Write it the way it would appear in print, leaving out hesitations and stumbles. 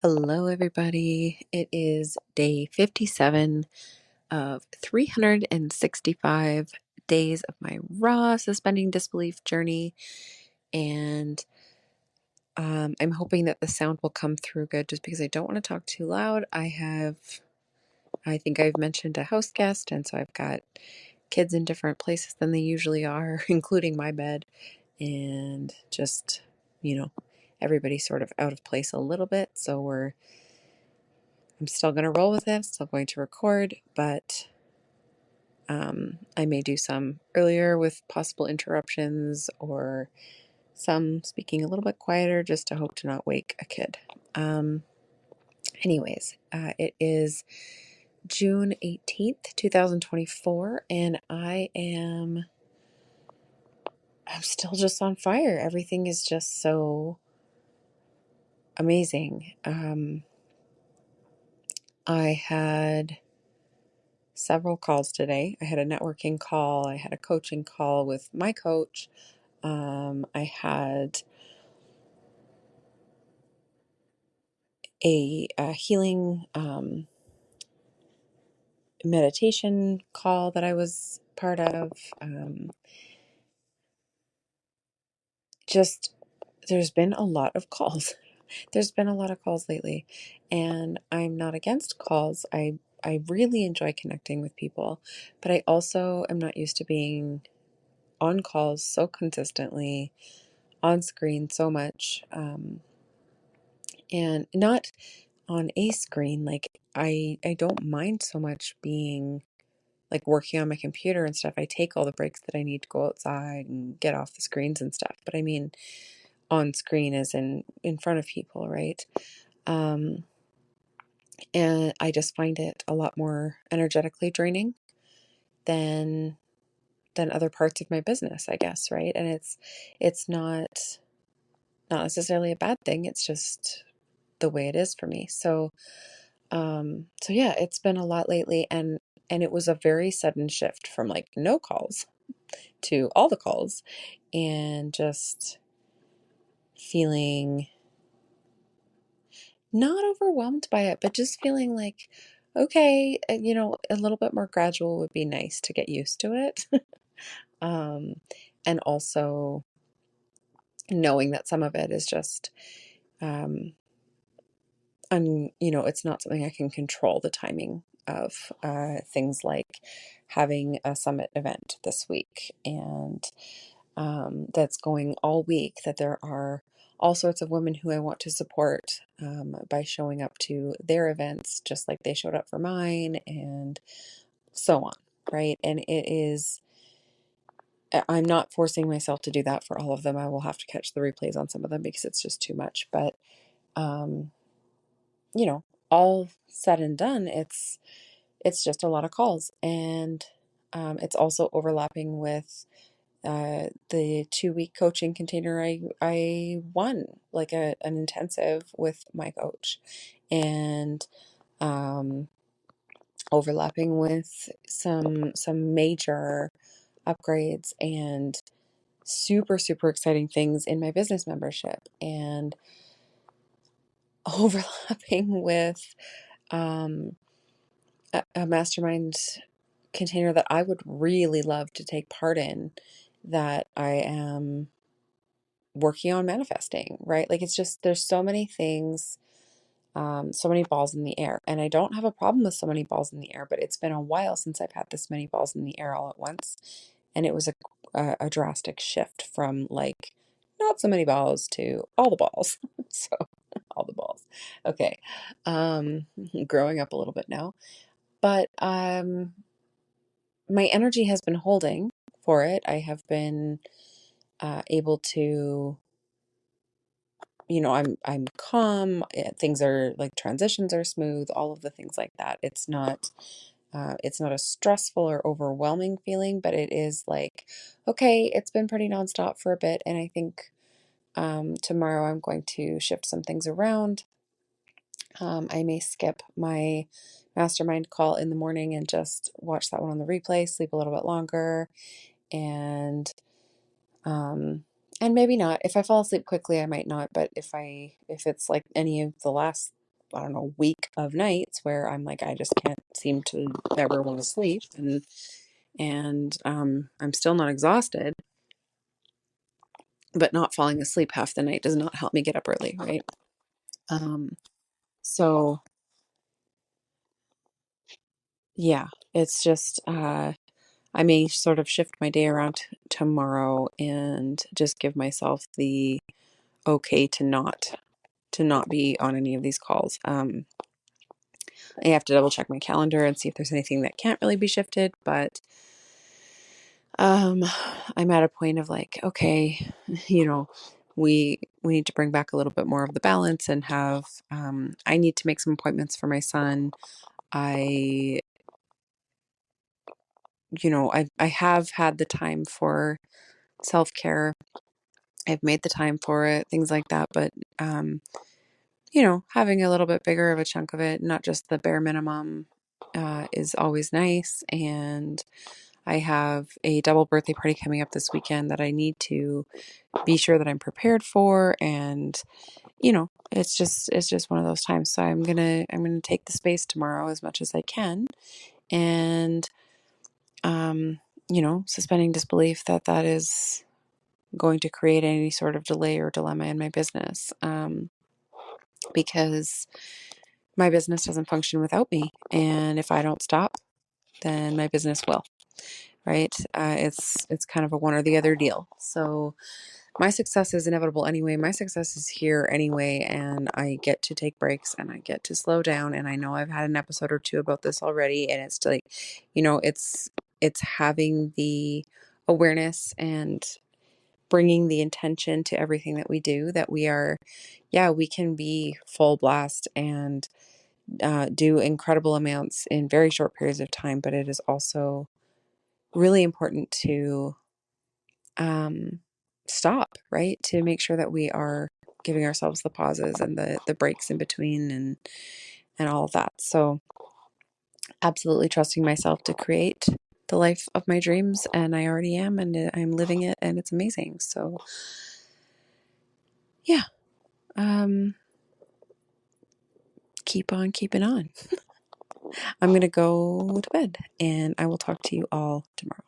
Hello, everybody. It is day 57 of 365 days of my raw suspending disbelief journey. And I'm hoping that the sound will come through good just because I don't want to talk too loud. I think I've mentioned a house guest, and so I've got kids in different places than they usually are, including my bed, and just, you know, everybody's sort of out of place a little bit. So I'm still going to roll with it, still going to record, but I may do some earlier with possible interruptions or some speaking a little bit quieter just to hope to not wake a kid. Um, it is June 18th, 2024, and I'm still just on fire. Everything is just so amazing. I had several calls today. I had a networking call, I had a coaching call with my coach. I had a healing meditation call that I was part of. Just there's been a lot of calls. There's been a lot of calls lately, and I'm not against calls. I really enjoy connecting with people, but I also am not used to being on calls so consistently, on screen so much, and not on a screen. Like I don't mind so much being like working on my computer and stuff. I take all the breaks that I need to go outside and get off the screens and stuff. But I mean on screen as in front of people, right? Um, and I just find it a lot more energetically draining than other parts of my business, I guess, right? And it's not necessarily a bad thing. It's just the way it is for me. So yeah, it's been a lot lately, and it was a very sudden shift from like no calls to all the calls, and just feeling not overwhelmed by it, but just feeling like, okay, a little bit more gradual would be nice to get used to it. um, and also knowing that some of it is just, um, it's not something I can control the timing of, things like having a summit event this week, and that's going all week, that there are all sorts of women who I want to support, by showing up to their events just like they showed up for mine, and so on, right? And I'm not forcing myself to do that for all of them. I will have to catch the replays on some of them because it's just too much. But, um, you know, all said and done, it's just a lot of calls, and it's also overlapping with the 2-week coaching container I won, like an intensive with my coach, and um, overlapping with some major upgrades and super super exciting things in my business membership, and overlapping with um, a mastermind container that I would really love to take part in, that I am working on manifesting, right? Like it's just, there's so many things, so many balls in the air. And I don't have a problem with so many balls in the air, but it's been a while since I've had this many balls in the air all at once. And it was a drastic shift from like not so many balls to all the balls. So all the balls. Okay. Um, Growing up a little bit now. But my energy has been holding for it. I have been able to, I'm calm. Things are like, transitions are smooth, all of the things like that. It's not a stressful or overwhelming feeling, but it is like, okay, it's been pretty nonstop for a bit, and I think tomorrow I'm going to shift some things around. I may skip my mastermind call in the morning and just watch that one on the replay, sleep a little bit longer, and um, and maybe not. If I fall asleep quickly, I might not. But if it's like any of the last I don't know, week of nights where I'm like, I just can't seem to ever want to sleep. And I'm still not exhausted, but not falling asleep half the night does not help me get up early, right? Um, so yeah, it's just, I may sort of shift my day around tomorrow and just give myself the okay to not be on any of these calls. I have to double check my calendar and see if there's anything that can't really be shifted, but um, I'm at a point of like, okay, you know, we need to bring back a little bit more of the balance and have I need to make some appointments for my son. I I have had the time for self-care. I've made the time for it, things like that, but having a little bit bigger of a chunk of it, not just the bare minimum, is always nice. And I have a double birthday party coming up this weekend that I need to be sure that I'm prepared for. And, it's just one of those times. So I'm gonna take the space tomorrow as much as I can. And, um, suspending disbelief that that is going to create any sort of delay or dilemma in my business. Because my business doesn't function without me. And if I don't stop, then my business will, right? It's kind of a one or the other deal. So my success is inevitable anyway. My success is here anyway, and I get to take breaks and I get to slow down. And I know I've had an episode or two about this already, and it's like, it's having the awareness and bringing the intention to everything that we do, that we are, yeah, we can be full blast and do incredible amounts in very short periods of time, but it is also really important to um, stop, right? To make sure that we are giving ourselves the pauses and the breaks in between and all of that. So absolutely trusting myself to create the life of my dreams, and I already am, and I'm living it, and it's amazing. So yeah, um, keep on keeping on. I'm gonna go to bed, and I will talk to you all tomorrow.